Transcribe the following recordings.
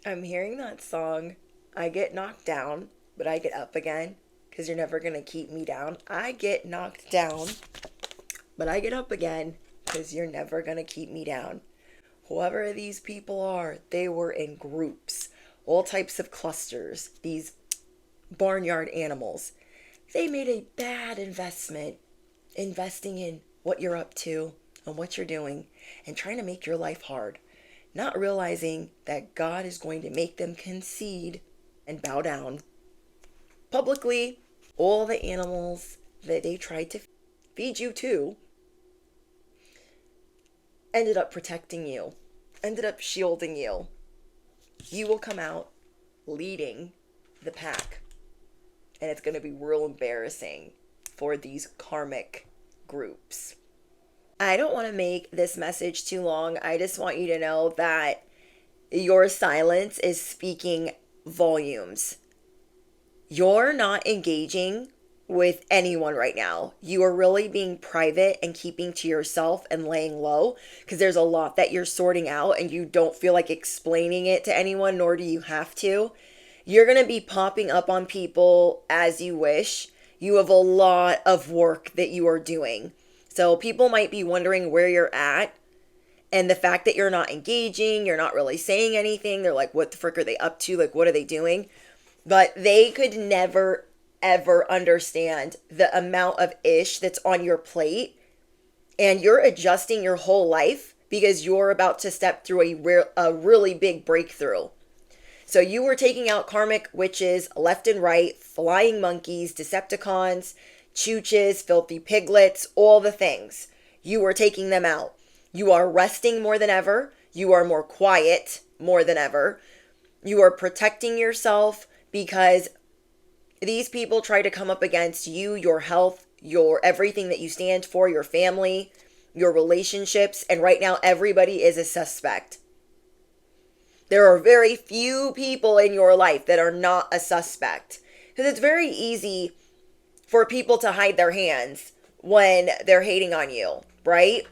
I'm hearing that song. I get knocked down, but I get up again because you're never going to keep me down. I get knocked down, but I get up again because you're never going to keep me down. Whoever these people are, they were in groups, all types of clusters, these barnyard animals. They made a bad investment investing in what you're up to and what you're doing and trying to make your life hard, not realizing that God is going to make them concede and bow down publicly. All the animals that they tried to feed you to ended up protecting you, ended up shielding you. You will come out leading the pack, and it's going to be real embarrassing for these karmic groups. I don't want to make this message too long. I just want you to know that your silence is speaking volumes. You're not engaging with anyone right now. You are really being private and keeping to yourself and laying low because there's a lot that you're sorting out and you don't feel like explaining it to anyone, nor do you have to. You're going to be popping up on people as you wish. You have a lot of work that you are doing. So people might be wondering where you're at, and the fact that you're not engaging, you're not really saying anything. They're like, what the frick are they up to? Like, what are they doing? But they could never, ever understand the amount of ish that's on your plate, and you're adjusting your whole life because you're about to step through a really big breakthrough. So you were taking out karmic witches left and right, flying monkeys, Decepticons, chooches, filthy piglets, all the things. You are taking them out. You are resting more than ever. You are more quiet more than ever. You are protecting yourself because these people try to come up against you, your health, your everything that you stand for, your family, your relationships, and right now everybody is a suspect. There are very few people in your life that are not a suspect because it's very easy for people to hide their hands when they're hating on you, right?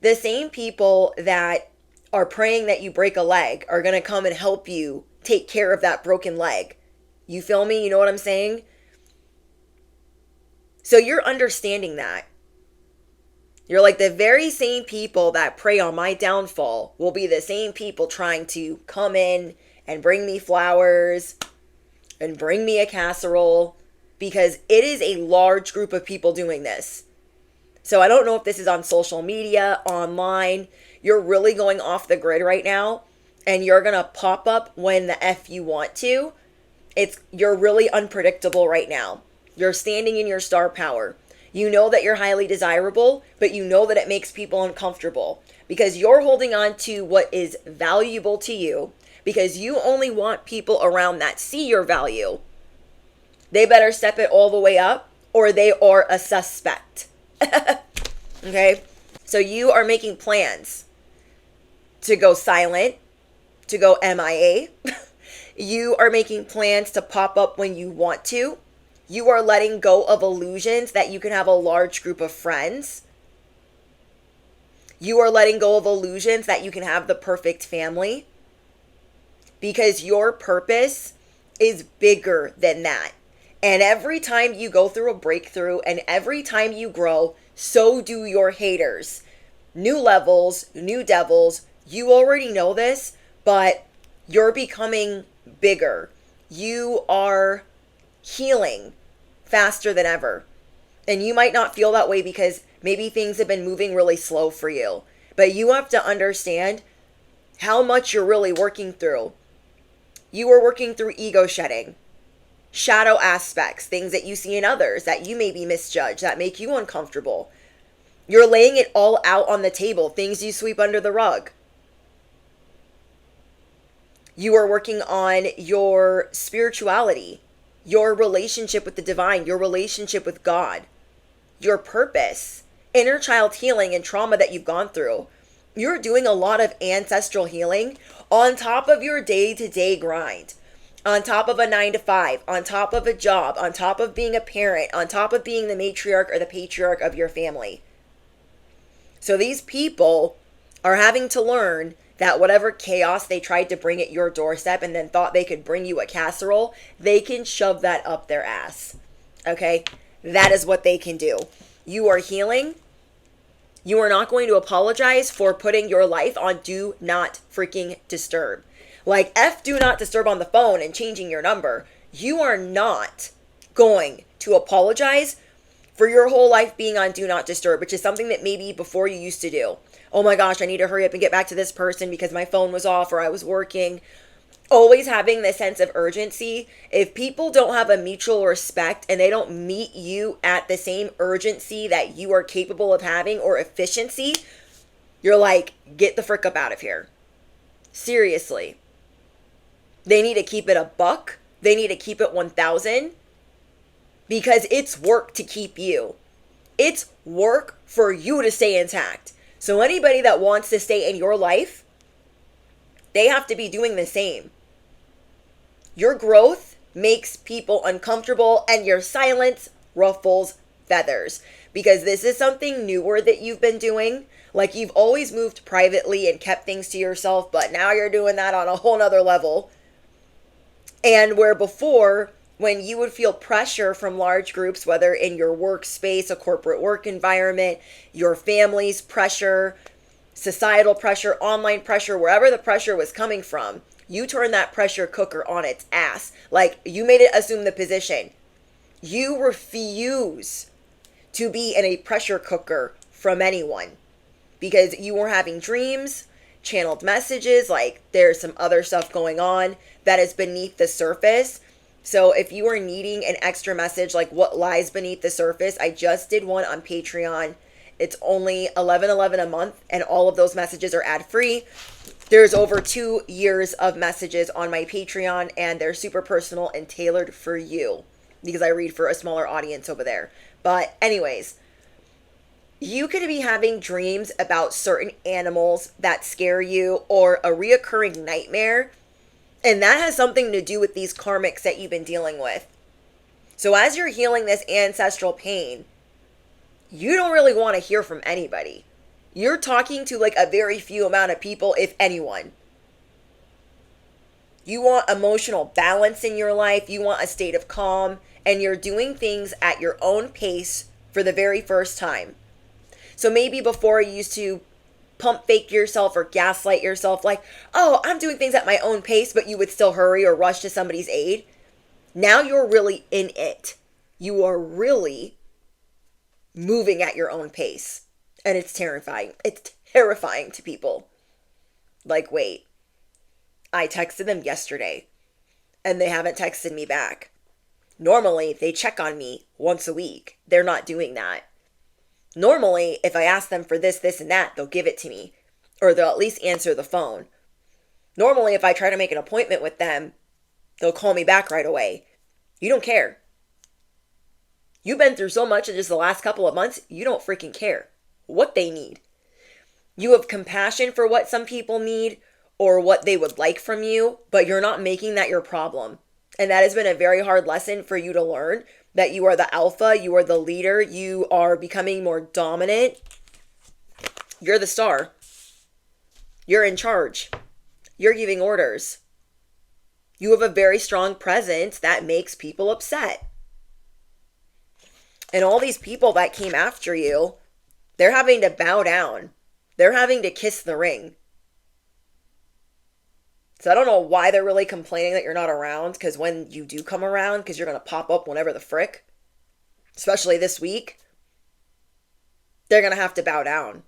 The same people that are praying that you break a leg are going to come and help you take care of that broken leg. You feel me? You know what I'm saying? So you're understanding that. You're like, the very same people that pray on my downfall will be the same people trying to come in and bring me flowers and bring me a casserole, because it is a large group of people doing this. So I don't know if this is on social media, online. You're really going off the grid right now, and you're going to pop up when the F you want to. You're really unpredictable right now. You're standing in your star power. You know that you're highly desirable, but you know that it makes people uncomfortable because you're holding on to what is valuable to you because you only want people around that see your value. They better step it all the way up or they are a suspect. Okay? So you are making plans to go silent, to go MIA. You are making plans to pop up when you want to. You are letting go of illusions that you can have a large group of friends. You are letting go of illusions that you can have the perfect family because your purpose is bigger than that. And every time you go through a breakthrough and every time you grow, so do your haters. New levels, new devils. You already know this, but you're becoming bigger. You are healing faster than ever. And you might not feel that way because maybe things have been moving really slow for you. But you have to understand how much you're really working through. You are working through ego shedding, shadow aspects, things that you see in others that you may be misjudged, that make you uncomfortable. You're laying it all out on the table, things you sweep under the rug. You are working on your spirituality, your relationship with the divine, your relationship with God, your purpose, inner child healing and trauma that you've gone through. You're doing a lot of ancestral healing on top of your day-to-day grind, on top of a 9-to-5, on top of a job, on top of being a parent, on top of being the matriarch or the patriarch of your family. So these people are having to learn that whatever chaos they tried to bring at your doorstep and then thought they could bring you a casserole, they can shove that up their ass. Okay? That is what they can do. You are healing. You are not going to apologize for putting your life on do not freaking disturb. Like F do not disturb on the phone and changing your number. You are not going to apologize for your whole life being on do not disturb, which is something that maybe before you used to do. Oh my gosh, I need to hurry up and get back to this person because my phone was off or I was working. Always having this sense of urgency. If people don't have a mutual respect and they don't meet you at the same urgency that you are capable of having or efficiency, you're like, get the frick up out of here. Seriously. They need to keep it a buck. They need to keep it 1,000 because it's work to keep you. It's work for you to stay intact. So anybody that wants to stay in your life, they have to be doing the same. Your growth makes people uncomfortable and your silence ruffles feathers because this is something newer that you've been doing. Like you've always moved privately and kept things to yourself, but now you're doing that on a whole nother level. And where before, when you would feel pressure from large groups, whether in your workspace, a corporate work environment, your family's pressure, societal pressure, online pressure, wherever the pressure was coming from, you turned that pressure cooker on its ass. Like you made it assume the position. You refuse to be in a pressure cooker from anyone because you were having dreams, channeled messages, like there's some other stuff going on that is beneath the surface. So if you are needing an extra message, like what lies beneath the surface, I just did one on Patreon. It's only $11.11 a month, and all of those messages are ad-free. There's over 2 years of messages on my Patreon, and they're super personal and tailored for you because I read for a smaller audience over there. But anyways, you could be having dreams about certain animals that scare you or a reoccurring nightmare. And that has something to do with these karmics that you've been dealing with. So as you're healing this ancestral pain, you don't really want to hear from anybody. You're talking to like a very few amount of people, if anyone. You want emotional balance in your life. You want a state of calm. And you're doing things at your own pace for the very first time. So maybe before you used to pump fake yourself or gaslight yourself like, oh, I'm doing things at my own pace, but you would still hurry or rush to somebody's aid. Now you're really in it. You are really moving at your own pace. And it's terrifying. It's terrifying to people. Like, wait, I texted them yesterday and they haven't texted me back. Normally, they check on me once a week. They're not doing that. Normally, if I ask them for this, this, and that, they'll give it to me. Or they'll at least answer the phone. Normally, if I try to make an appointment with them, they'll call me back right away. You don't care. You've been through so much in just the last couple of months, you don't freaking care what they need. You have compassion for what some people need or what they would like from you, but you're not making that your problem. And that has been a very hard lesson for you to learn. That you are the alpha, you are the leader, you are becoming more dominant. You're the star. You're in charge. You're giving orders. You have a very strong presence that makes people upset. And all these people that came after you, they're having to bow down. They're having to kiss the ring. So I don't know why they're really complaining that you're not around, because when you do come around, because you're going to pop up whenever the frick, especially this week, they're going to have to bow down.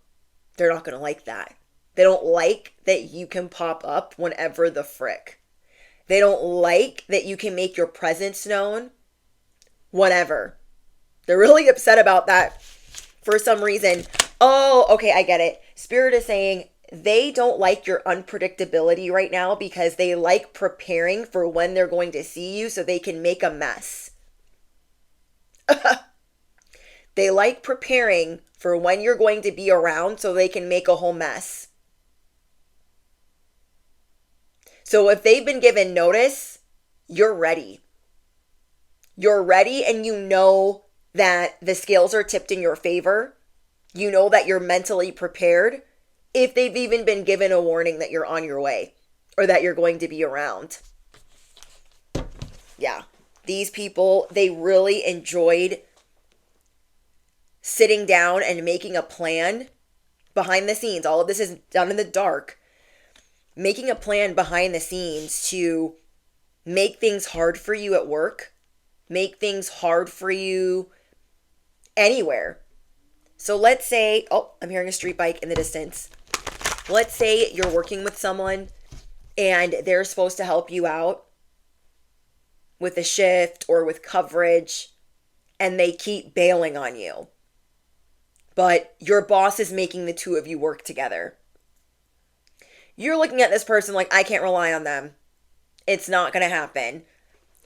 They're not going to like that. They don't like that you can pop up whenever the frick. They don't like that you can make your presence known whenever. They're really upset about that for some reason. Oh, okay, I get it. Spirit is saying they don't like your unpredictability right now because they like preparing for when they're going to see you so they can make a mess. They like preparing for when you're going to be around so they can make a whole mess. So if they've been given notice, you're ready. You're ready and you know that the scales are tipped in your favor. You know that you're mentally prepared. if they've even been given a warning that you're on your way or that you're going to be around. Yeah, these people, they really enjoyed sitting down and making a plan behind the scenes. All of this is done in the dark. Making a plan behind the scenes to make things hard for you at work, make things hard for you anywhere. So let's say, oh, I'm hearing a street bike in the distance. Let's say you're working with someone and they're supposed to help you out with a shift or with coverage, and they keep bailing on you. But your boss is making the two of you work together. You're looking at this person like, I can't rely on them. It's not going to happen.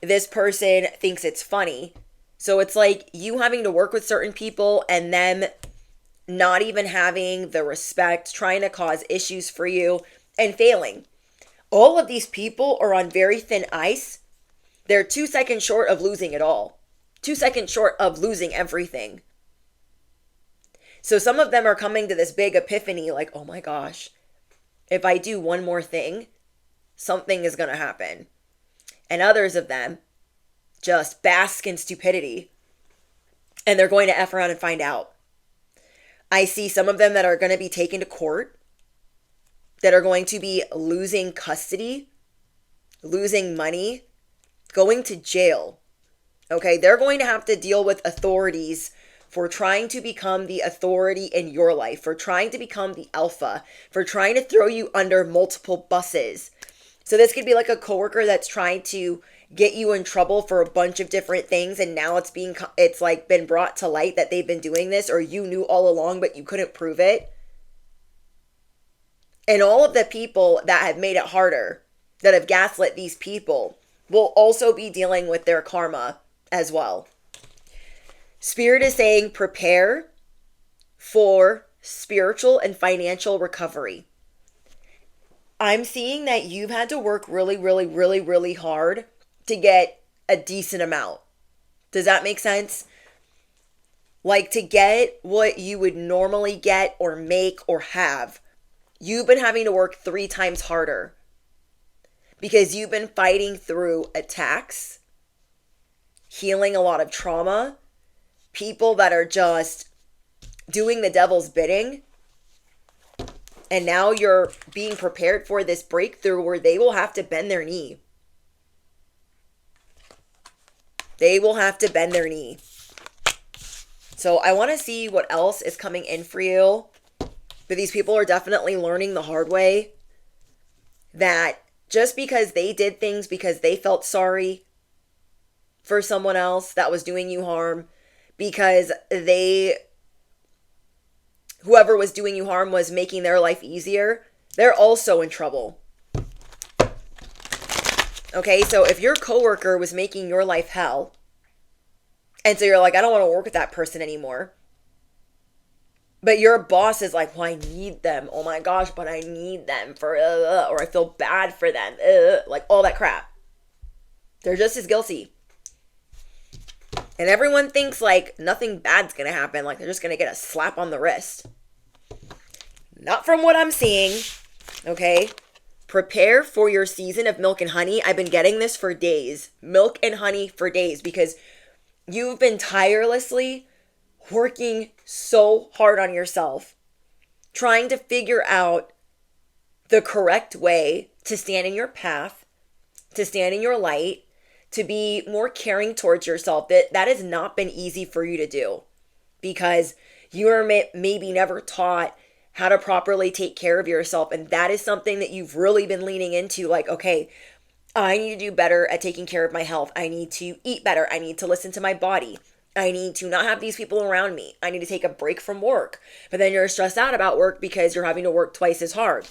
This person thinks it's funny. So it's like you having to work with certain people and them not even having the respect, trying to cause issues for you and failing. All of these people are on very thin ice. They're 2 seconds short of losing it all. 2 seconds short of losing everything. So some of them are coming to this big epiphany like, oh my gosh, if I do one more thing, something is going to happen. And others of them just bask in stupidity. And they're going to F around and find out. I see some of them that are going to be taken to court, that are going to be losing custody, losing money, going to jail. Okay, they're going to have to deal with authorities for trying to become the authority in your life, for trying to become the alpha, for trying to throw you under multiple buses. So this could be like a coworker that's trying to get you in trouble for a bunch of different things, and now it's like been brought to light that they've been doing this, or you knew all along but you couldn't prove it. And all of the people that have made it harder, that have gaslit these people, will also be dealing with their karma as well. Spirit is saying prepare for spiritual and financial recovery. I'm seeing that you've had to work really, really, really, really hard to get a decent amount. Does that make sense? Like to get what you would normally get or make or have. You've been having to work 3 times harder because you've been fighting through attacks, healing a lot of trauma, people that are just doing the devil's bidding. And now you're being prepared for this breakthrough where they will have to bend their knee. They will have to bend their knee. So I want to see what else is coming in for you. But these people are definitely learning the hard way that just because they did things because they felt sorry for someone else that was doing you harm, because whoever was doing you harm was making their life easier, they're also in trouble. Okay, so if your coworker was making your life hell, and so you're like, I don't want to work with that person anymore, but your boss is like, well, I need them. Oh my gosh, but I need them for, or I feel bad for them. Like all that crap. They're just as guilty. And everyone thinks like nothing bad's going to happen. Like they're just going to get a slap on the wrist. Not from what I'm seeing. Okay. Prepare for your season of milk and honey. I've been getting this for days. Milk and honey for days because you've been tirelessly working so hard on yourself, trying to figure out the correct way to stand in your path, to stand in your light, to be more caring towards yourself. That has not been easy for you to do because you are maybe never taught how to properly take care of yourself. And that is something that you've really been leaning into. Like, okay, I need to do better at taking care of my health. I need to eat better. I need to listen to my body. I need to not have these people around me. I need to take a break from work. But then you're stressed out about work because you're having to work twice as hard.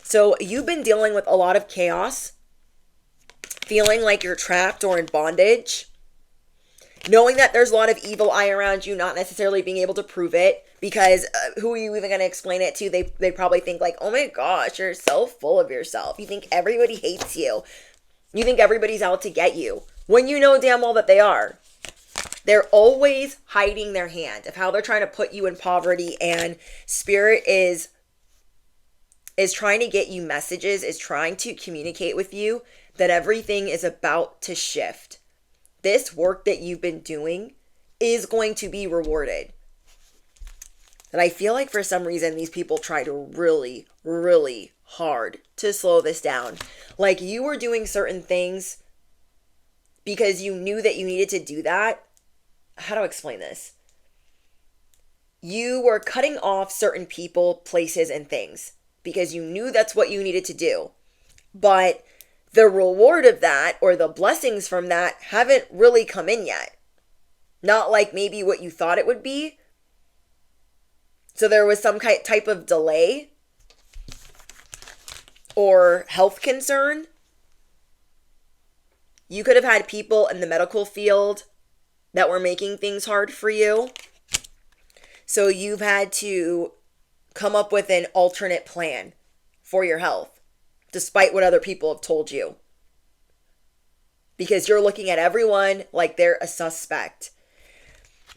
So you've been dealing with a lot of chaos, feeling like you're trapped or in bondage, knowing that there's a lot of evil eye around you, not necessarily being able to prove it because who are you even going to explain it to? They probably think like, oh my gosh, you're so full of yourself. You think everybody hates you. You think everybody's out to get you when you know damn well that they are. They're always hiding their hand of how they're trying to put you in poverty, and Spirit is is trying to get you messages, is trying to communicate with you that everything is about to shift. This work that you've been doing is going to be rewarded. And I feel like for some reason these people try to really, really hard to slow this down. Like you were doing certain things because you knew that you needed to do that. How do I explain this? You were cutting off certain people, places, and things because you knew that's what you needed to do. But the reward of that or the blessings from that haven't really come in yet. Not like maybe what you thought it would be. So there was some type of delay or health concern. You could have had people in the medical field that were making things hard for you. So you've had to come up with an alternate plan for your health, despite what other people have told you. Because you're looking at everyone like they're a suspect.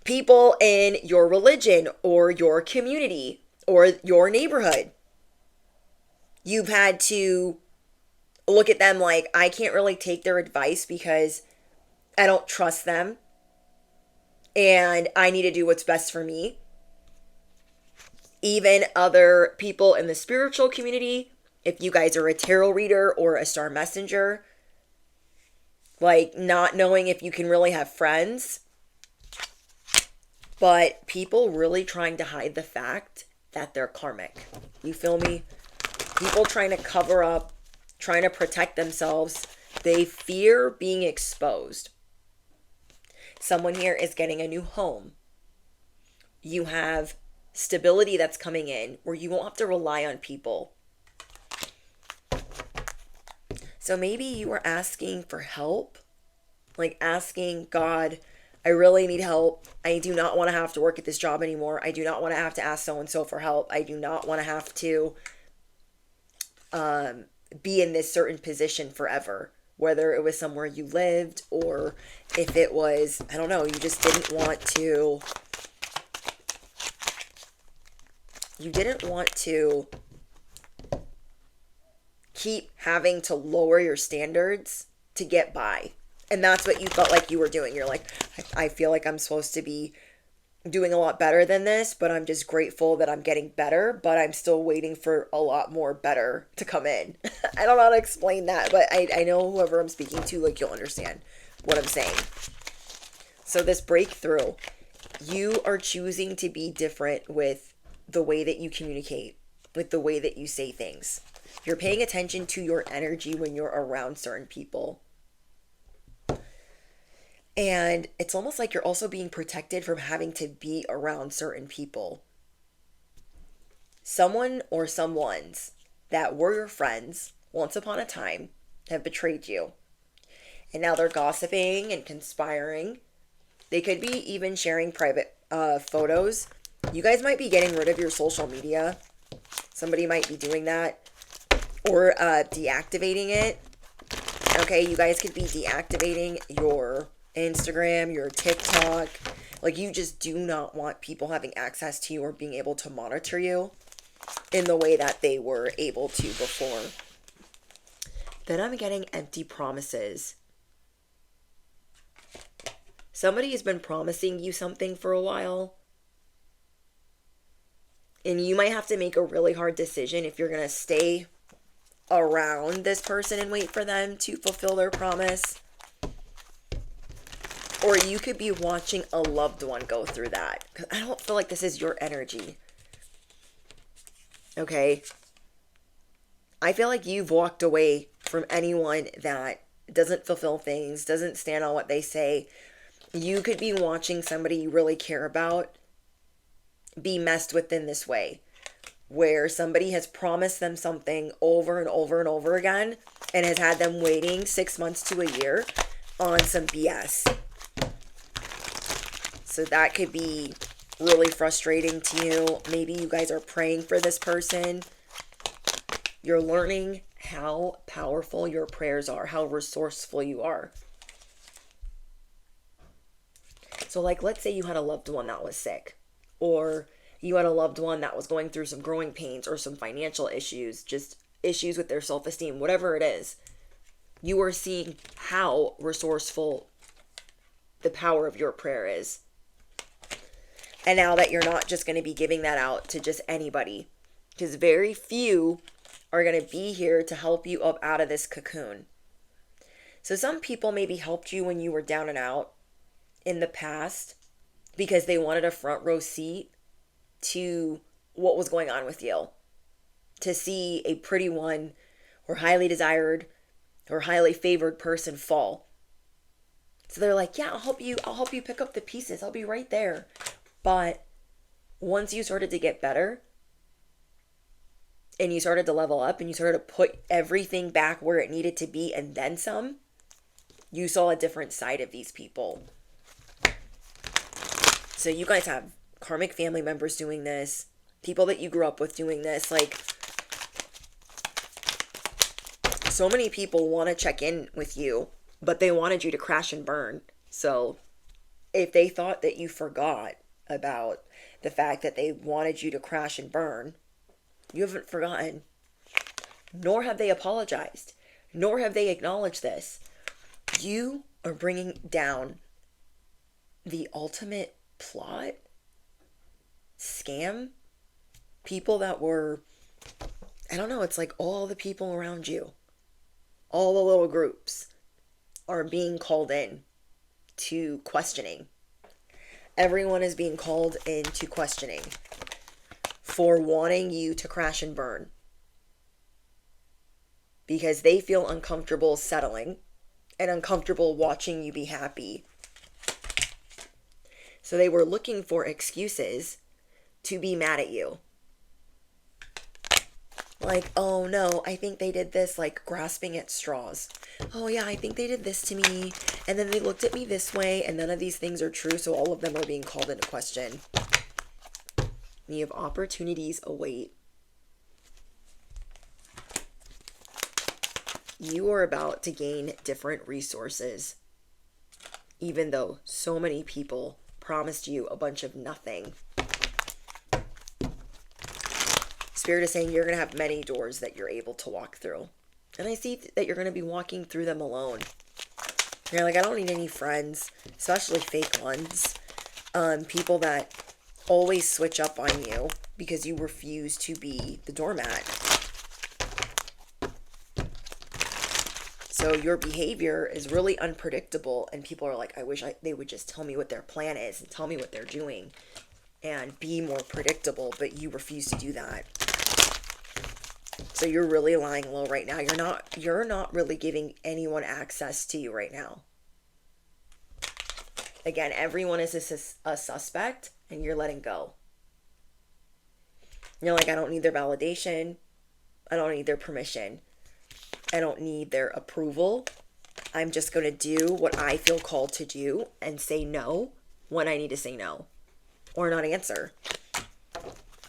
People in your religion or your community or your neighborhood. You've had to look at them like, I can't really take their advice because I don't trust them. And I need to do what's best for me. Even other people in the spiritual community, if you guys are a tarot reader or a star messenger, like not knowing if you can really have friends. But people really trying to hide the fact that they're karmic. You feel me? People trying to cover up, trying to protect themselves. They fear being exposed. Someone here is getting a new home. You have stability that's coming in where you won't have to rely on people. So maybe you are asking for help. Like asking God, I really need help. I do not want to have to work at this job anymore. I do not want to have to ask so-and-so for help. I do not want to have to be in this certain position forever. Whether it was somewhere you lived or if it was, I don't know, you just didn't want to. You didn't want to keep having to lower your standards to get by. And that's what you felt like you were doing. You're like, I feel like I'm supposed to be doing a lot better than this, but I'm just grateful that I'm getting better, but I'm still waiting for a lot more better to come in. I don't know how to explain that, but I know whoever I'm speaking to, like, you'll understand what I'm saying. So this breakthrough, you are choosing to be different with the way that you communicate, with the way that you say things. You're paying attention to your energy when you're around certain people. And it's almost like you're also being protected from having to be around certain people. Someone or someones that were your friends once upon a time have betrayed you. And now they're gossiping and conspiring. They could be even sharing private photos. You guys might be getting rid of your social media. Somebody might be doing that. Or deactivating it. Okay, you guys could be deactivating your Instagram, your TikTok. Like, you just do not want people having access to you or being able to monitor you in the way that they were able to before. Then I'm getting empty promises. Somebody has been promising you something for a while. And you might have to make a really hard decision if you're going to stay around this person and wait for them to fulfill their promise. Or you could be watching a loved one go through that. Because I don't feel like this is your energy. Okay? I feel like you've walked away from anyone that doesn't fulfill things, doesn't stand on what they say. You could be watching somebody you really care about be messed with in this way. Where somebody has promised them something over and over and over again and has had them waiting 6 months to a year on some BS. So that could be really frustrating to you. Maybe you guys are praying for this person. You're learning how powerful your prayers are, how resourceful you are. So like, let's say you had a loved one that was sick, or you had a loved one that was going through some growing pains or some financial issues, just issues with their self-esteem, whatever it is, you are seeing how resourceful the power of your prayer is. And now that you're not just going to be giving that out to just anybody, because very few are going to be here to help you up out of this cocoon. So some people maybe helped you when you were down and out in the past because they wanted a front row seat to what was going on with you, to see a pretty one or highly desired or highly favored person fall. So they're like, yeah, I'll help you pick up the pieces. I'll be right there. But once you started to get better and you started to level up and you started to put everything back where it needed to be and then some, you saw a different side of these people. So you guys have karmic family members doing this, people that you grew up with doing this. Like, so many people want to check in with you, but they wanted you to crash and burn. So if they thought that you forgot about the fact that they wanted you to crash and burn, you haven't forgotten. Nor have they apologized. Nor have they acknowledged this. You are bringing down the ultimate plot, scam, people that were, I don't know, it's like all the people around you, all the little groups are being called in to questioning. Everyone is being called into questioning for wanting you to crash and burn because they feel uncomfortable settling and uncomfortable watching you be happy. So they were looking for excuses to be mad at you. Like, oh no, I think they did this, like grasping at straws. Oh yeah, I think they did this to me. And then they looked at me this way, and none of these things are true, so all of them are being called into question. You have opportunities await. You are about to gain different resources, even though so many people promised you a bunch of nothing. Spirit is saying you're going to have many doors that you're able to walk through. And I see that you're going to be walking through them alone. You're like, I don't need any friends, especially fake ones. People that always switch up on you because you refuse to be the doormat. So your behavior is really unpredictable, and people are like, I wish they would just tell me what their plan is and tell me what they're doing and be more predictable, but you refuse to do that. So you're really lying low right now. You're not really giving anyone access to you right now. Again, everyone is a suspect, and you're letting go. You're like, I don't need their validation. I don't need their permission. I don't need their approval. I'm just going to do what I feel called to do and say no when I need to say no or not answer.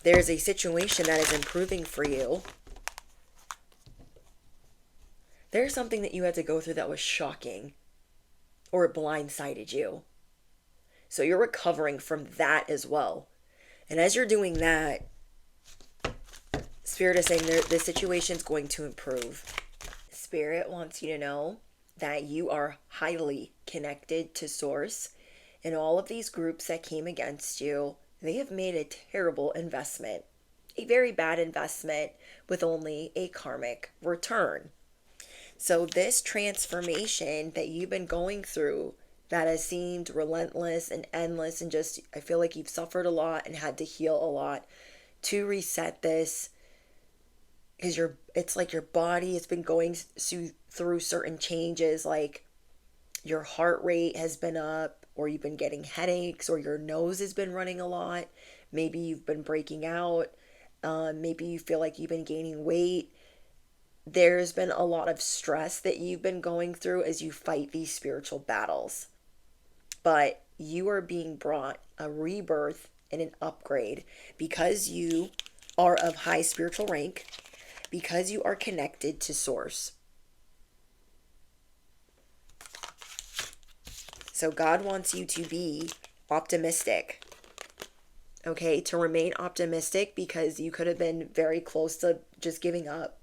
There's a situation that is improving for you. There's something that you had to go through that was shocking or it blindsided you. So you're recovering from that as well. And as you're doing that, Spirit is saying the situation's going to improve. Spirit wants you to know that you are highly connected to Source. And all of these groups that came against you, they have made a terrible investment. A very bad investment with only a karmic return. So this transformation that you've been going through that has seemed relentless and endless and just, I feel like you've suffered a lot and had to heal a lot to reset this, because it's like your body has been going through certain changes, like your heart rate has been up, or you've been getting headaches, or your nose has been running a lot. Maybe you've been breaking out. Maybe you feel like you've been gaining weight. There's been a lot of stress that you've been going through as you fight these spiritual battles. But you are being brought a rebirth and an upgrade because you are of high spiritual rank, because you are connected to Source. So God wants you to be optimistic okay, to remain optimistic because you could have been very close to just giving up.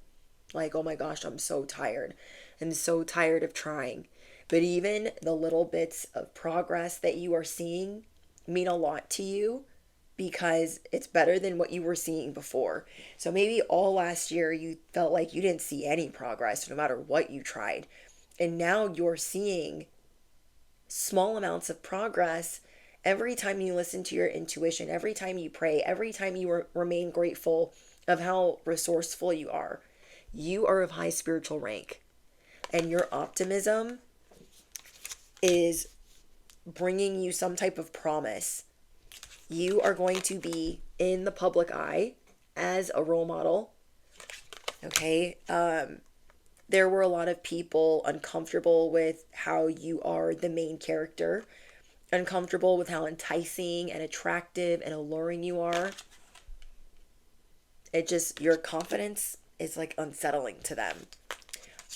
Like, oh my gosh, I'm so tired. I'm so tired of trying. But even the little bits of progress that you are seeing mean a lot to you because it's better than what you were seeing before. So maybe all last year you felt like you didn't see any progress no matter what you tried. And now you're seeing small amounts of progress every time you listen to your intuition, every time you pray, every time you remain grateful of how resourceful you are. You are of high spiritual rank, and your optimism is bringing you some type of promise. You are going to be in the public eye as a role model. Okay. There were a lot of people uncomfortable with how you are the main character, uncomfortable with how enticing and attractive and alluring you are. It just, your confidence is like unsettling to them.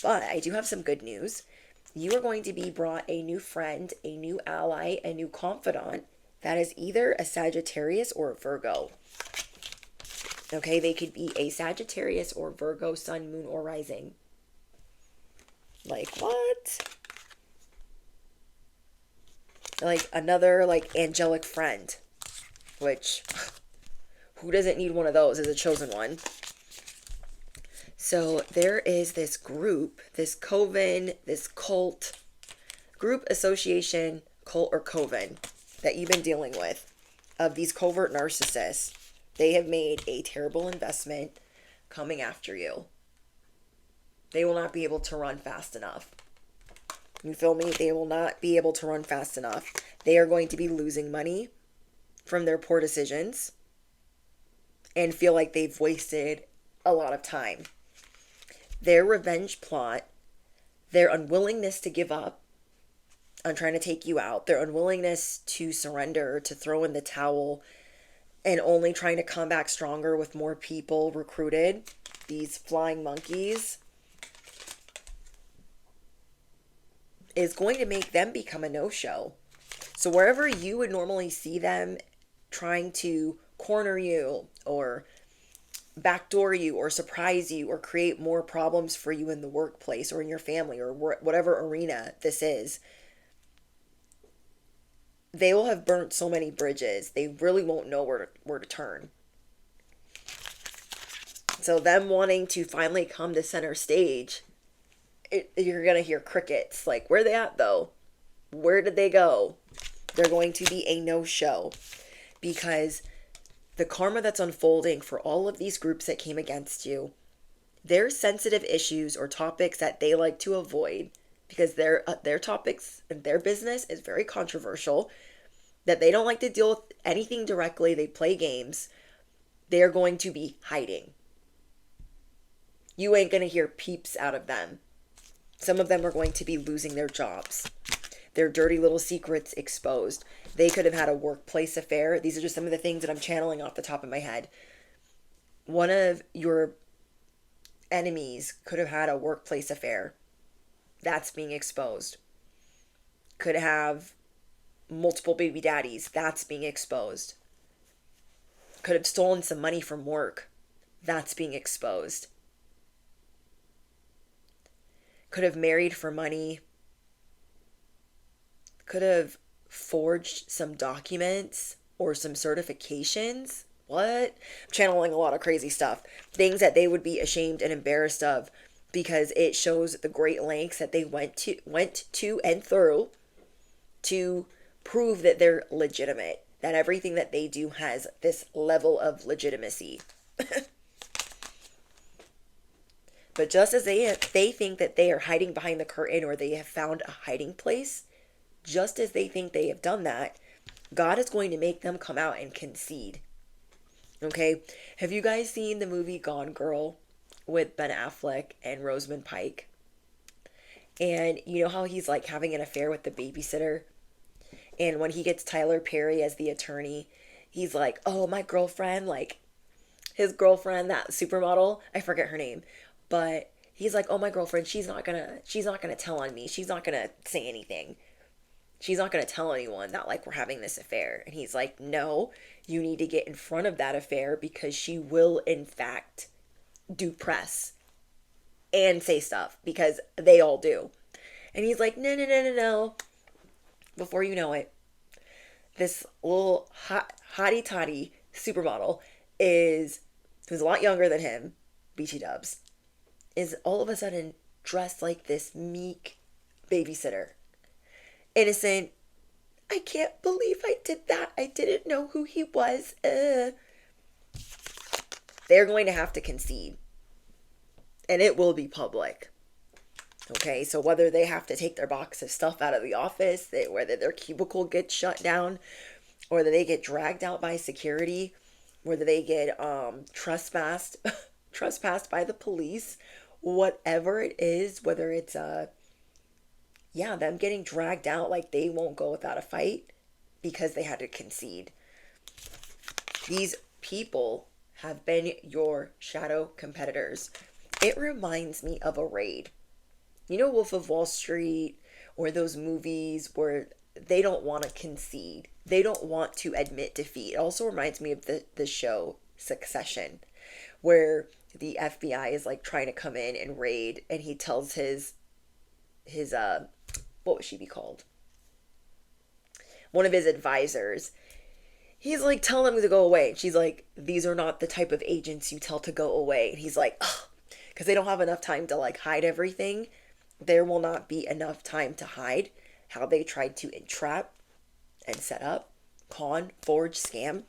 But I do have some good news. You are going to be brought a new friend, a new ally, a new confidant that is either a Sagittarius or a Virgo. Okay, they could be a Sagittarius or Virgo, sun, moon, or rising. Like, what? Like another like angelic friend, which who doesn't need one of those as a chosen one? So there is this group, this coven, this cult, group, association, cult, or coven that you've been dealing with of these covert narcissists. They have made a terrible investment coming after you. They will not be able to run fast enough. You feel me? They will not be able to run fast enough. They are going to be losing money from their poor decisions and feel like they've wasted a lot of time. Their revenge plot, their unwillingness to give up on trying to take you out, their unwillingness to surrender, to throw in the towel, and only trying to come back stronger with more people recruited, these flying monkeys, is going to make them become a no-show. So wherever you would normally see them trying to corner you or backdoor you or surprise you or create more problems for you in the workplace or in your family or whatever arena this is, they will have burnt so many bridges, they really won't know where to turn. So them wanting to finally come to center stage, you're going to hear crickets. Like, where are they at, though? Where did they go? They're going to be a no-show because the karma that's unfolding for all of these groups that came against you, their sensitive issues or topics that they like to avoid because their topics and their business is very controversial, that they don't like to deal with anything directly. They play games. They're going to be hiding. You ain't going to hear peeps out of them. Some of them are going to be losing their jobs. Their dirty little secrets exposed. They could have had a workplace affair. These are just some of the things that I'm channeling off the top of my head. One of your enemies could have had a workplace affair. That's being exposed. Could have multiple baby daddies. That's being exposed. Could have stolen some money from work. That's being exposed. Could have married for money. Could have forged some documents or some certifications. What? I'm channeling a lot of crazy stuff. Things that they would be ashamed and embarrassed of because it shows the great lengths that they went to and through to prove that they're legitimate, that everything that they do has this level of legitimacy. But just as they think that they are hiding behind the curtain or they have found a hiding place, just as they think they have done that, God is going to make them come out and concede. Okay? Have you guys seen the movie Gone Girl with Ben Affleck and Rosamund Pike? And you know how he's like having an affair with the babysitter? And when he gets Tyler Perry as the attorney, he's like, oh, my girlfriend, like his girlfriend, that supermodel, I forget her name, but he's like, oh, my girlfriend, she's not gonna tell on me. She's not gonna say anything. She's not going to tell anyone that, like, we're having this affair. And he's like, no, you need to get in front of that affair because she will, in fact, do press and say stuff because they all do. And he's like, no, no, no, no, no. Before you know it, this little hottie toddy supermodel who's a lot younger than him, BT Dubs, is all of a sudden dressed like this meek babysitter. Innocent. I can't believe I did that. I didn't know who he was. They're going to have to concede. And it will be public. Okay, so whether they have to take their box of stuff out of the office, whether their cubicle gets shut down, or that they get dragged out by security, whether they get trespassed by the police, whatever it is, whether it's them getting dragged out, like they won't go without a fight because they had to concede. These people have been your shadow competitors. It reminds me of a raid. You know, Wolf of Wall Street, or those movies where they don't want to concede. They don't want to admit defeat. It also reminds me of the show Succession, where the FBI is like trying to come in and raid, and he tells his what would she be called? One of his advisors. He's like telling them to go away. And she's like, these are not the type of agents you tell to go away. And he's like, ugh, because they don't have enough time to like hide everything. There will not be enough time to hide how they tried to entrap and set up, con, forge, scam.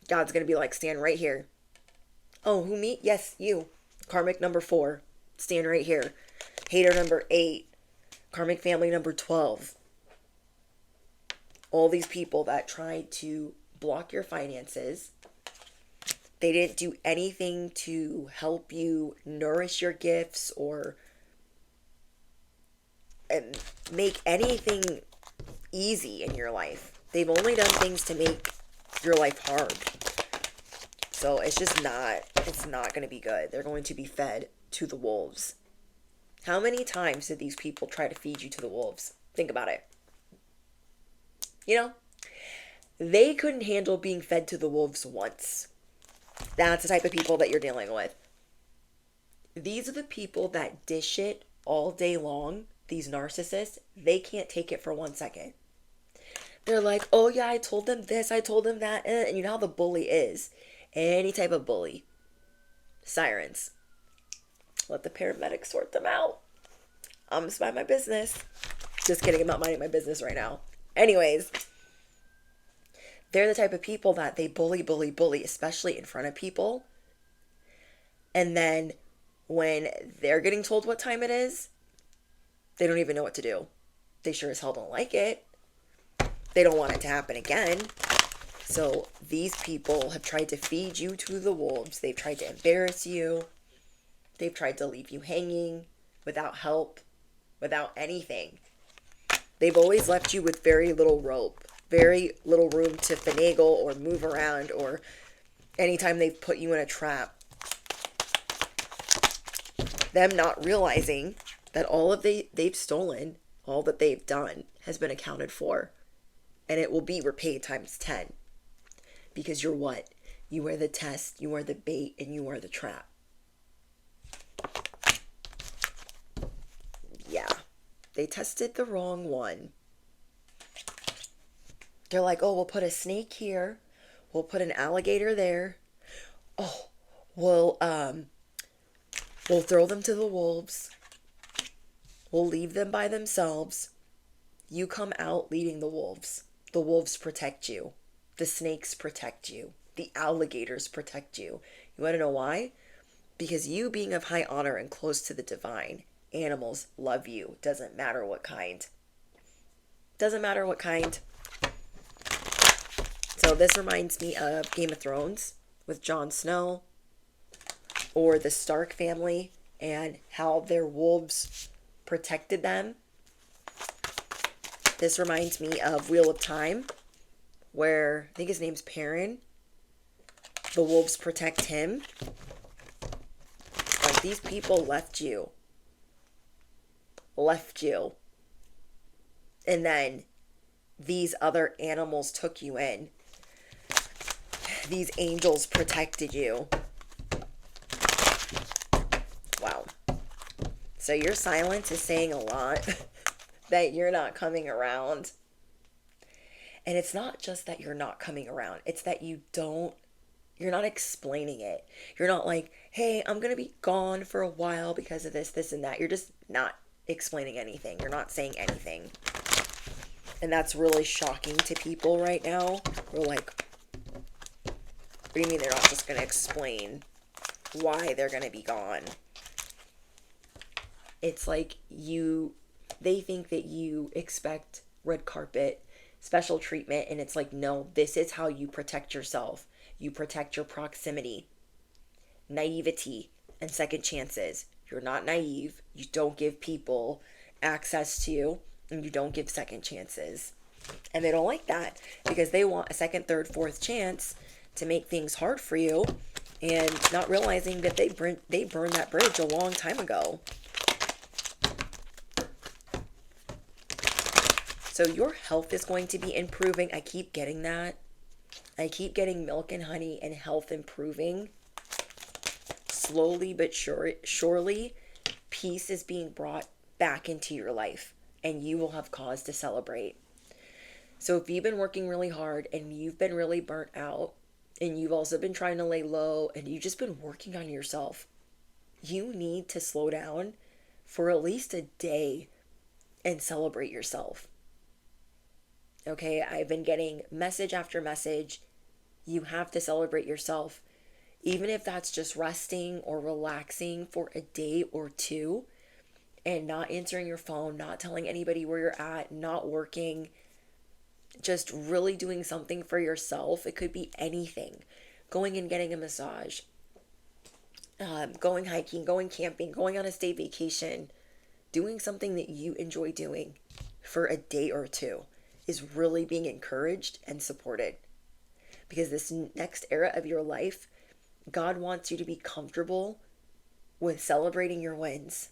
God's going to be like, stand right here. Oh, who, me? Yes, you. Karmic number 4. Stand right here. Hater number 8. Karmic family number 12. All these people that tried to block your finances. They didn't do anything to help you nourish your gifts or make anything easy in your life. They've only done things to make your life hard. So it's not going to be good. They're going to be fed to the wolves. How many times did these people try to feed you to the wolves? Think about it. You know, they couldn't handle being fed to the wolves once. That's the type of people that you're dealing with. These are the people that dish it all day long. These narcissists, they can't take it for 1 second. They're like, oh yeah, I told them this, I told them that. And you know how the bully is. Any type of bully. Sirens. Let the paramedics sort them out. I'm just minding my business. Just kidding, I'm not minding my business right now. Anyways, they're the type of people that they bully, especially in front of people. And then when they're getting told what time it is, they don't even know what to do. They sure as hell don't like it. They don't want it to happen again. So these people have tried to feed you to the wolves. They've tried to embarrass you. They've tried to leave you hanging without help, without anything. They've always left you with very little rope, very little room to finagle or move around, or anytime they've put you in a trap. Them not realizing that all of they've stolen, all that they've done has been accounted for. And it will be repaid times 10. Because you're what? You are the test, you are the bait, and you are the trap. Yeah. They tested the wrong one. They're like, oh, we'll put a snake here. We'll put an alligator there. Oh, we'll throw them to the wolves. We'll leave them by themselves. You come out leading the wolves. The wolves protect you. The snakes protect you. The alligators protect you. You want to know why? Because you being of high honor and close to the divine, animals love you. Doesn't matter what kind. Doesn't matter what kind. So this reminds me of Game of Thrones with Jon Snow, or the Stark family and how their wolves protected them. This reminds me of Wheel of Time, where I think his name's Perrin. The wolves protect him. Like, these people left you. And then these other animals took you in. These angels protected you. Wow. So your silence is saying a lot that you're not coming around. And it's not just that you're not coming around. It's that you're not explaining it. You're not like, hey, I'm going to be gone for a while because of this, this, and that. You're just not explaining anything. You're not saying anything. And that's really shocking to people right now. We're like, what do you mean they're not just going to explain why they're going to be gone? It's like they think that you expect red carpet, special treatment, and it's like, no, this is how you protect yourself. You protect your proximity, naivety, and second chances. You're not naive. You don't give people access to you, and you don't give second chances. And they don't like that because they want a second, third, fourth chance to make things hard for you, and not realizing that they burned that bridge a long time ago. So your health is going to be improving. I keep getting that. I keep getting milk and honey and health improving. Slowly but surely, peace is being brought back into your life, and you will have cause to celebrate. So if you've been working really hard and you've been really burnt out, and you've also been trying to lay low, and you've just been working on yourself, you need to slow down for at least a day and celebrate yourself. Okay, I've been getting message after message. You have to celebrate yourself. Even if that's just resting or relaxing for a day or two and not answering your phone, not telling anybody where you're at, not working, just really doing something for yourself. It could be anything. Going and getting a massage, going hiking, going camping, going on a state vacation, doing something that you enjoy doing for a day or two is really being encouraged and supported. Because this next era of your life, God wants you to be comfortable with celebrating your wins.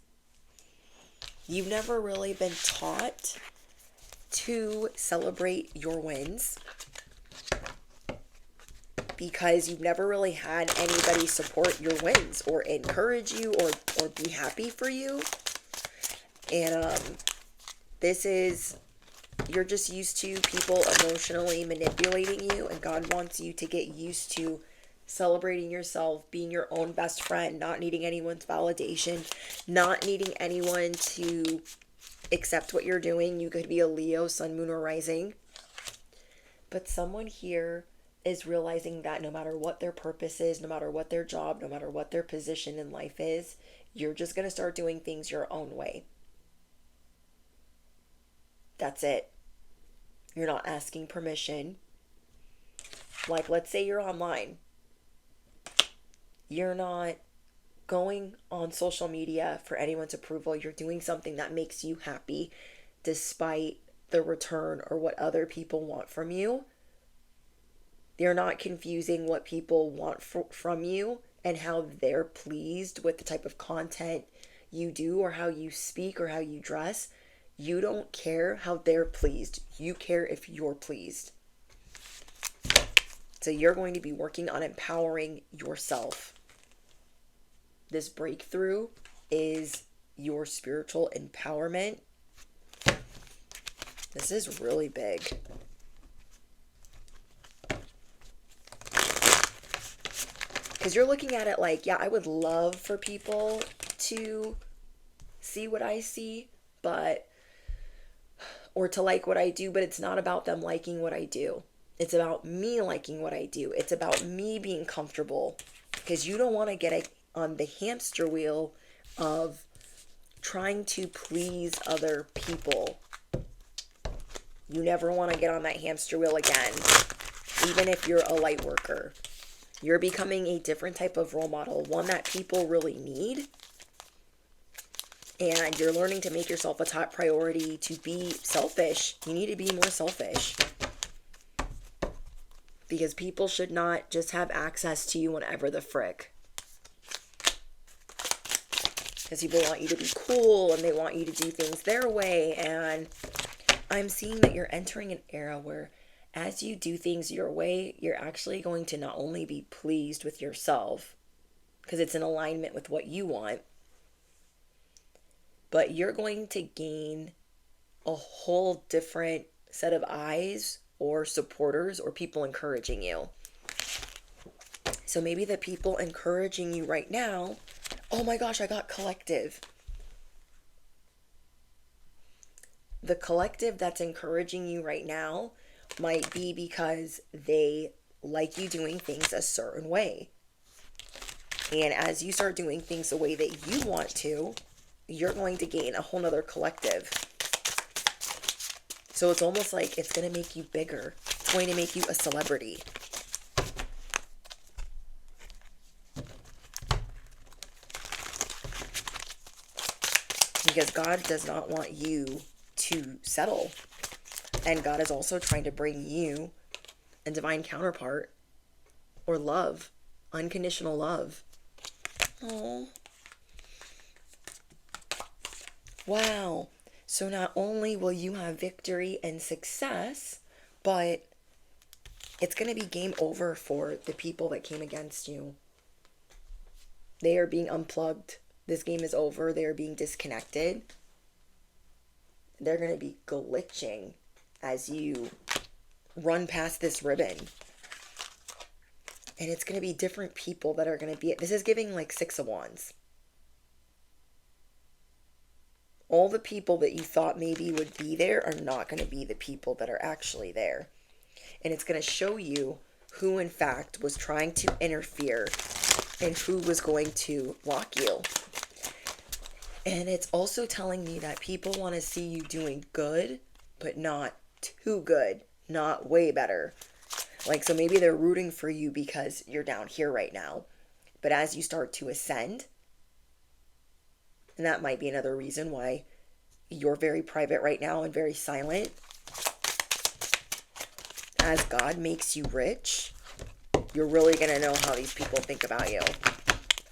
You've never really been taught to celebrate your wins because you've never really had anybody support your wins or encourage you or be happy for you. And you're just used to people emotionally manipulating you, and God wants you to get used to celebrating yourself, being your own best friend, not needing anyone's validation, not needing anyone to accept what you're doing. You could be a Leo, sun, moon, or rising. But someone here is realizing that no matter what their purpose is, no matter what their job, no matter what their position in life is, you're just going to start doing things your own way. That's it. You're not asking permission. Like, let's say you're online. You're not going on social media for anyone's approval. You're doing something that makes you happy despite the return or what other people want from you. You're not confusing what people want from you and how they're pleased with the type of content you do or how you speak or how you dress. You don't care how they're pleased. You care if you're pleased. So you're going to be working on empowering yourself. This breakthrough is your spiritual empowerment. This is really big. Because you're looking at it like, yeah, I would love for people to see what I see, or to like what I do, but it's not about them liking what I do. It's about me liking what I do. It's about me being comfortable, because you don't want to get on the hamster wheel of trying to please other people. You never want to get on that hamster wheel again, even if you're a light worker. You're becoming a different type of role model, one that people really need. And you're learning to make yourself a top priority, to be selfish. You need to be more selfish. Because people should not just have access to you whenever the frick. Because people want you to be cool and they want you to do things their way. And I'm seeing that you're entering an era where as you do things your way, you're actually going to not only be pleased with yourself, because it's in alignment with what you want, but you're going to gain a whole different set of eyes or supporters or people encouraging you. So maybe the people encouraging you right now, oh my gosh, I got collective. The collective that's encouraging you right now might be because they like you doing things a certain way. And as you start doing things the way that you want to, you're going to gain a whole nother collective. So it's almost like it's going to make you bigger. It's going to make you a celebrity. Because God does not want you to settle. And God is also trying to bring you a divine counterpart or love, unconditional love. Oh. Wow. So not only will you have victory and success, but it's going to be game over for the people that came against you. They are being unplugged. This game is over. They are being disconnected. They're going to be glitching as you run past this ribbon. And it's going to be different people that are going to be... This is giving like 6 of Wands. All the people that you thought maybe would be there are not going to be the people that are actually there. And it's going to show you who, in fact, was trying to interfere and who was going to block you. And it's also telling me that people want to see you doing good, but not too good, not way better. Like, so maybe they're rooting for you because you're down here right now. But as you start to ascend, and that might be another reason why you're very private right now and very silent. As God makes you rich, you're really going to know how these people think about you.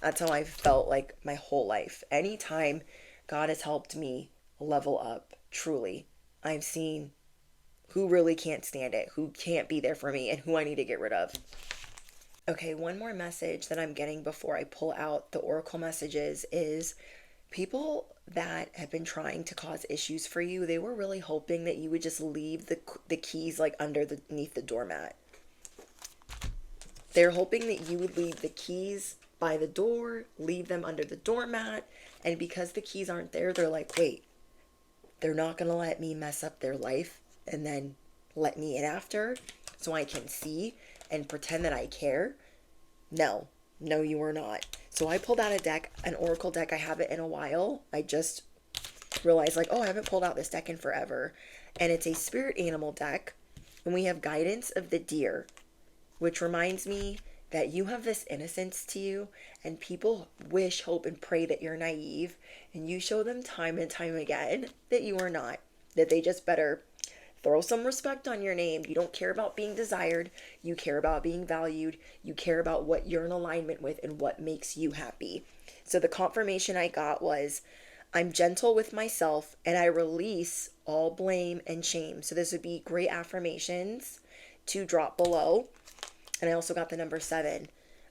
That's how I felt like my whole life. Anytime God has helped me level up, truly, I've seen who really can't stand it, who can't be there for me, and who I need to get rid of. Okay, one more message that I'm getting before I pull out the oracle messages is people that have been trying to cause issues for you, they were really hoping that you would just leave the keys like underneath the doormat. They're hoping that you would leave the keys by the door, leave them under the doormat, and because the keys aren't there, they're like, wait, they're not going to let me mess up their life and then let me in after so I can see and pretend that I care. No, you are not. So I pulled out a deck, an oracle deck. I haven't in a while. I just realized like, oh, I haven't pulled out this deck in forever. And it's a spirit animal deck. And we have guidance of the deer, which reminds me that you have this innocence to you, and people wish, hope, and pray that you're naive, and you show them time and time again that you are not, that they just better throw some respect on your name. You don't care about being desired. You care about being valued. You care about what you're in alignment with and what makes you happy. So the confirmation I got was, I'm gentle with myself and I release all blame and shame. So this would be great affirmations to drop below. And I also got the number 7.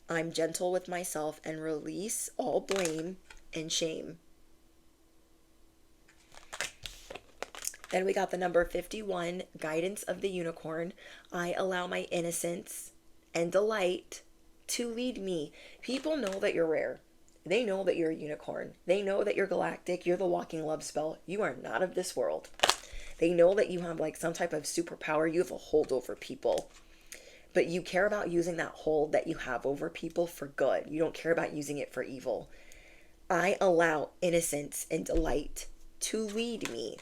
I'm gentle with myself and release all blame and shame. Then we got the number 51, guidance of the unicorn. I allow my innocence and delight to lead me. People know that you're rare. They know that you're a unicorn. They know that you're galactic. You're the walking love spell. You are not of this world. They know that you have like some type of superpower. You have a hold over people. But you care about using that hold that you have over people for good. You don't care about using it for evil. I allow innocence and delight to lead me.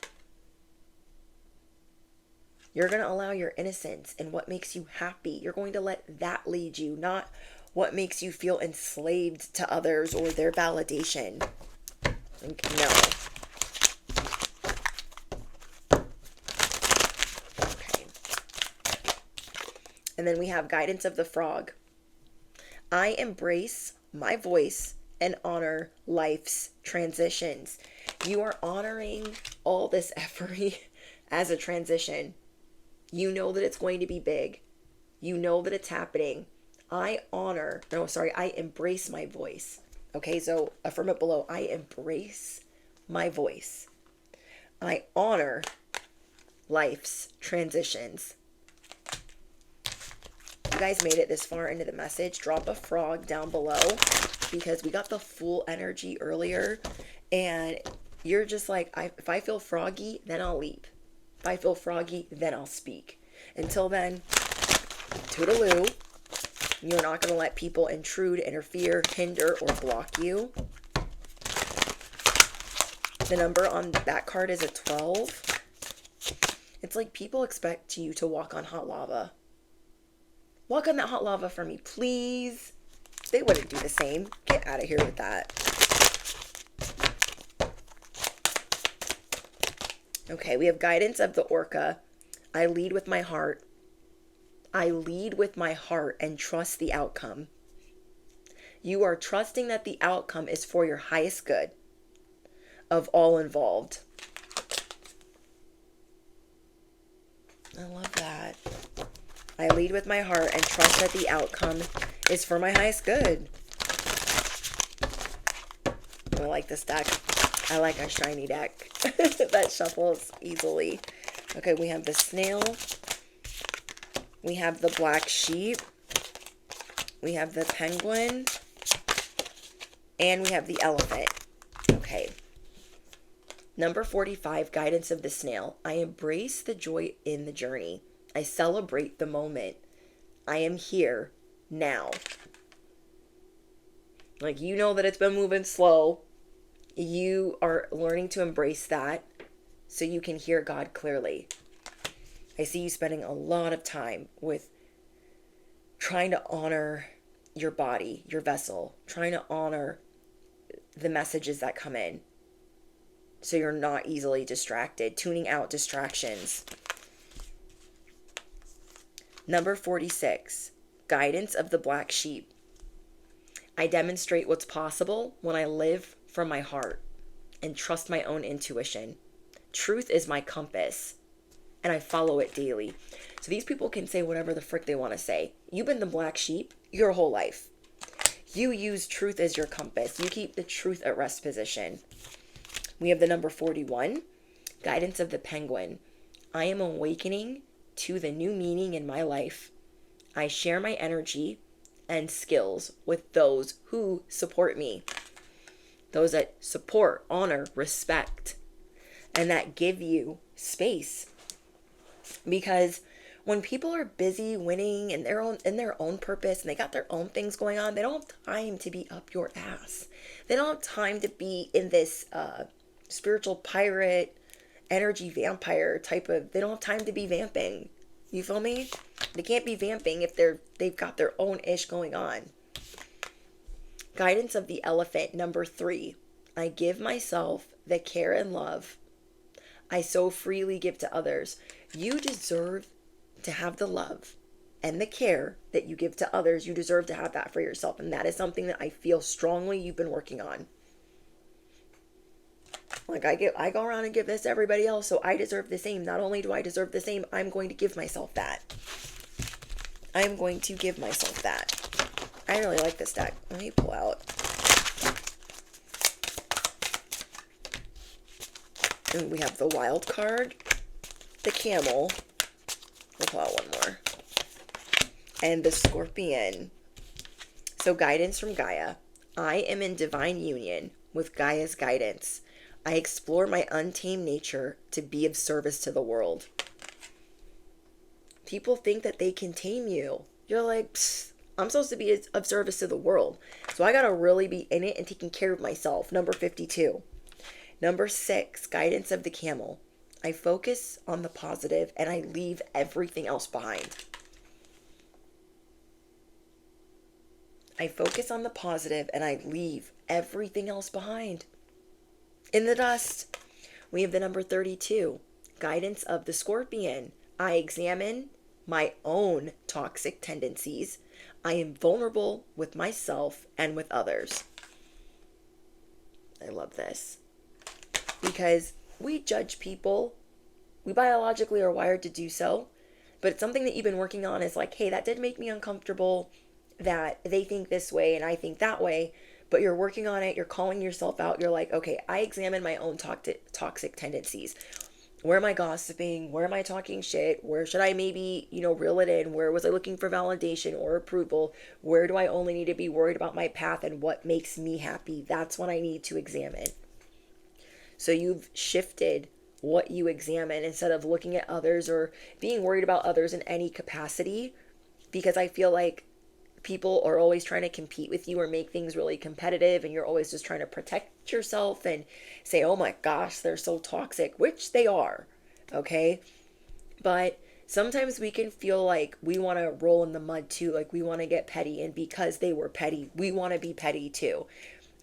You're going to allow your innocence and what makes you happy. You're going to let that lead you, not what makes you feel enslaved to others or their validation. No. Okay. And then we have guidance of the frog. I embrace my voice and honor life's transitions. You are honoring all this as a transition. You know that it's going to be big. You know that it's happening. I embrace my voice. Okay, so affirm it below. I embrace my voice. I honor life's transitions. You guys made it this far into the message. Drop a frog down below because we got the full energy earlier. And you're just like, if I feel froggy, then I'll leap. If I feel froggy, then I'll speak. Until then, toodaloo. You're not going to let people intrude, interfere, hinder, or block you. The number on that card is a 12. It's like people expect you to walk on hot lava. Walk on that hot lava for me, please. They wouldn't do the same. Get out of here with that. Okay, we have guidance of the orca. I lead with my heart. I lead with my heart and trust the outcome. You are trusting that the outcome is for your highest good of all involved. I love that. I lead with my heart and trust that the outcome is for my highest good. I like this deck. I like a shiny deck that shuffles easily. Okay, we have the snail. We have the black sheep. We have the penguin. And we have the elephant. Okay. Number 45, guidance of the snail. I embrace the joy in the journey. I celebrate the moment. I am here now. Like, you know that it's been moving slow. You are learning to embrace that so you can hear God clearly. I see you spending a lot of time with trying to honor your body, your vessel, trying to honor the messages that come in so you're not easily distracted, tuning out distractions. Number 46, guidance of the black sheep. I demonstrate what's possible when I live from my heart and trust my own intuition. Truth is my compass, and I follow it daily. So these people can say whatever the frick they want to say. You've been the black sheep your whole life. You use truth as your compass. You keep the truth at rest position. We have the number 41, guidance of the penguin. I am awakening to the new meaning in my life. I share my energy and skills with those who support me. Those that support, honor, respect, and that give you space. Because when people are busy winning in their own purpose and they got their own things going on, they don't have time to be up your ass. They don't have time to be in this spiritual pirate, energy vampire type of, they don't have time to be vamping. You feel me? They can't be vamping if they've got their own ish going on. Guidance of the elephant, number 3. I give myself the care and love I so freely give to others. You deserve to have the love and the care that you give to others. You deserve to have that for yourself. And that is something that I feel strongly you've been working on. Like I go around and give this to everybody else, so I deserve the same. Not only do I deserve the same, I'm going to give myself that. I'm going to give myself that. I really like this deck. Let me pull out. And we have the wild card, the camel. We'll pull out one more. And the scorpion. So guidance from Gaia. I am in divine union with Gaia's guidance. I explore my untamed nature to be of service to the world. People think that they can tame you. You're like, I'm supposed to be of service to the world. So I got to really be in it and taking care of myself. Number 52. Number 6, guidance of the camel. I focus on the positive and I leave everything else behind. I focus on the positive and I leave everything else behind. In the dust. We have the number 32, guidance of the scorpion. I examine my own toxic tendencies. I am vulnerable with myself and with others. I love this. Because we judge people We biologically are wired to do so, but it's something that you've been working on. Is like, hey, that did make me uncomfortable, that they think this way and I think that way, but you're working on it, you're calling yourself out. You're like, okay, I examine my own toxic tendencies. Where am I gossiping? Where am I talking shit? Where should I maybe, reel it in? Where was I looking for validation or approval? Where do I only need to be worried about my path and what makes me happy? That's what I need to examine. So you've shifted what you examine instead of looking at others or being worried about others in any capacity, because I feel like people are always trying to compete with you or make things really competitive, and you're always just trying to protect yourself and say, oh my gosh, they're so toxic, which they are, okay? But sometimes we can feel like we want to roll in the mud too, like we want to get petty, and because they were petty, we want to be petty too.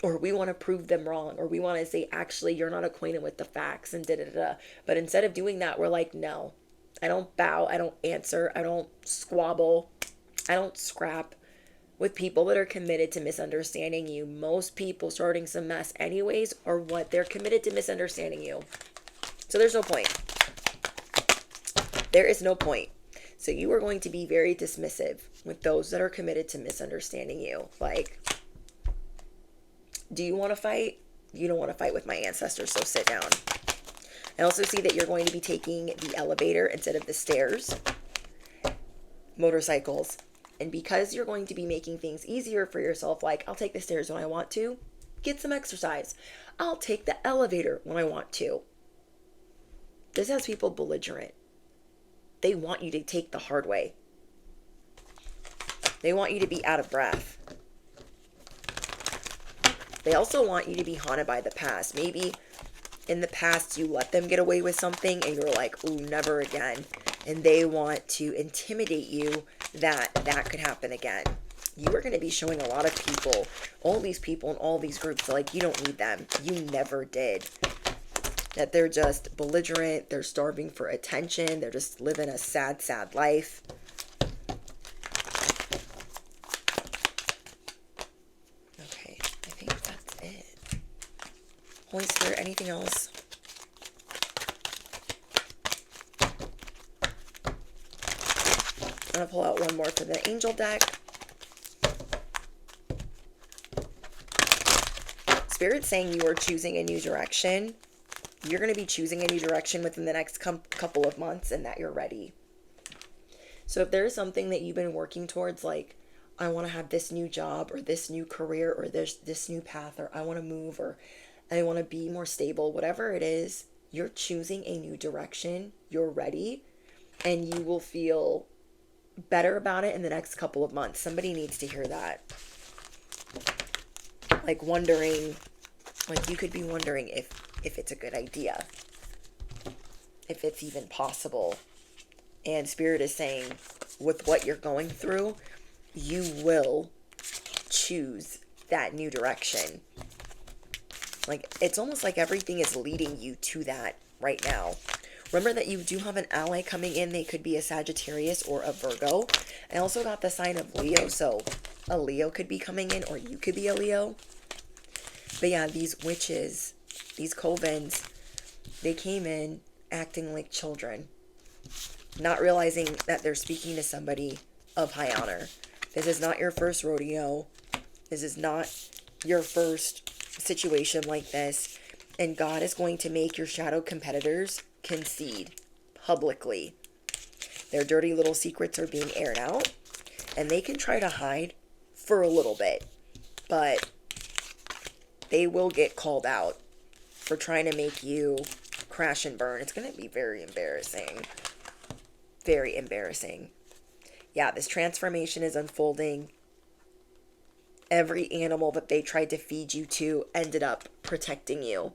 Or we want to prove them wrong, or we want to say, actually, you're not acquainted with the facts and da-da-da. But instead of doing that, we're like, no, I don't bow, I don't answer, I don't squabble, I don't scrap with people that are committed to misunderstanding you. Most people starting some mess anyways are what? They're committed to misunderstanding you. So there's no point. There is no point. So you are going to be very dismissive with those that are committed to misunderstanding you. Like, do you want to fight? You don't want to fight with my ancestors, so sit down. I also see that you're going to be taking the elevator instead of the stairs. Motorcycles. And because you're going to be making things easier for yourself, like, I'll take the stairs when I want to, get some exercise. I'll take the elevator when I want to. This has people belligerent. They want you to take the hard way. They want you to be out of breath. They also want you to be haunted by the past. Maybe in the past you let them get away with something and you're like, ooh, never again. And they want to intimidate you that that could happen again. You are going to be showing a lot of people, all these people in all these groups, like, you don't need them. You never did. That they're just belligerent. They're starving for attention. They're just living a sad, sad life. Okay, I think that's it. Holy Spirit, anything else? I'm going to pull out one more for the angel deck. Spirit's saying you are choosing a new direction. You're going to be choosing a new direction within the next couple of months, and that you're ready. So if there's something that you've been working towards, like, I want to have this new job or this new career or this new path, or I want to move, or I want to be more stable, whatever it is, you're choosing a new direction. You're ready, and you will feel better about it in the next couple of months. Somebody needs to hear that. Like wondering, like you could be wondering if it's a good idea, if it's even possible. And Spirit is saying, with what you're going through, you will choose that new direction. Like, it's almost like everything is leading you to that right now. Remember that you do have an ally coming in. They could be a Sagittarius or a Virgo. I also got the sign of Leo, so a Leo could be coming in, or you could be a Leo. But yeah, these witches, these covens, they came in acting like children, not realizing that they're speaking to somebody of high honor. This is not your first rodeo. This is not your first situation like this. And God is going to make your shadow competitors concede publicly. Their dirty little secrets are being aired out, and they can try to hide for a little bit, but they will get called out for trying to make you crash and burn. It's going to be very embarrassing. Very embarrassing. Yeah, this transformation is unfolding. Every animal that they tried to feed you to ended up protecting you.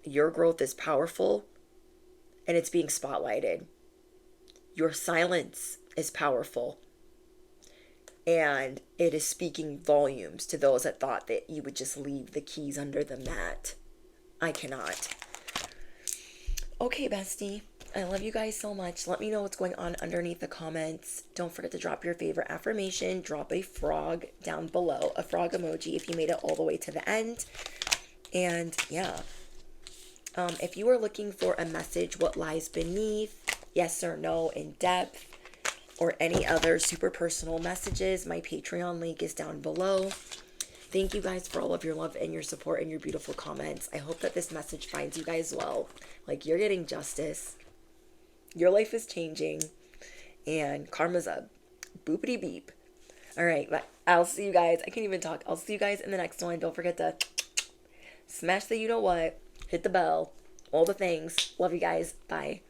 Your growth is powerful, and it's being spotlighted. Your silence is powerful, and it is speaking volumes to those that thought that you would just leave the keys under the mat. I cannot. Okay, bestie. I love you guys so much. Let me know what's going on underneath the comments. Don't forget to drop your favorite affirmation. Drop a frog down below, a frog emoji if you made it all the way to the end. And yeah, If you are looking for a message, what lies beneath, yes or no, in depth, or any other super personal messages, my Patreon link is down below. Thank you guys for all of your love and your support and your beautiful comments. I hope that this message finds you guys well. Like, you're getting justice. Your life is changing. And karma's up. Boopity beep. All right, but I'll see you guys. I can't even talk. I'll see you guys in the next one. Don't forget to smash the you know what. Hit the bell. All the things. Love you guys. Bye.